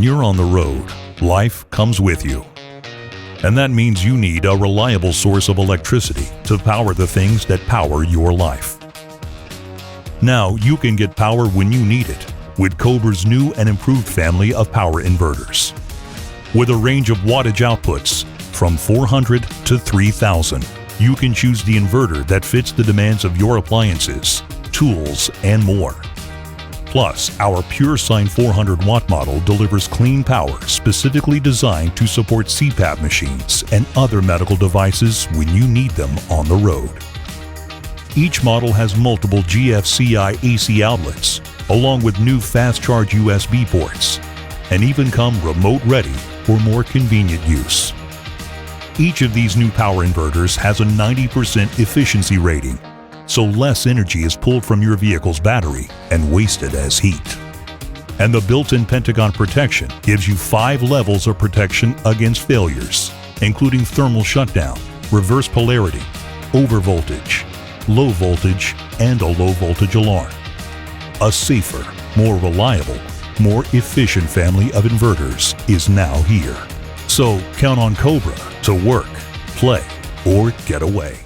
When you're on the road, life comes with you. And that means you need a reliable source of electricity to power the things that power your life. Now you can get power when you need it with Cobra's new and improved family of power inverters. With a range of wattage outputs from 400 to 3000, you can choose the inverter that fits the demands of your appliances, tools, and more. Plus, our Pure Sine 400 watt model delivers clean power specifically designed to support CPAP machines and other medical devices when you need them on the road. Each model has multiple GFCI AC outlets, along with new fast charge USB ports, and even come remote ready for more convenient use. Each of these new power inverters has a 90% efficiency rating, so less energy is pulled from your vehicle's battery and wasted as heat. And the built-in Pentagon protection gives you 5 levels of protection against failures, including thermal shutdown, reverse polarity, overvoltage, low voltage, and a low voltage alarm. A safer, more reliable, more efficient family of inverters is now here. So count on Cobra to work, play, or get away.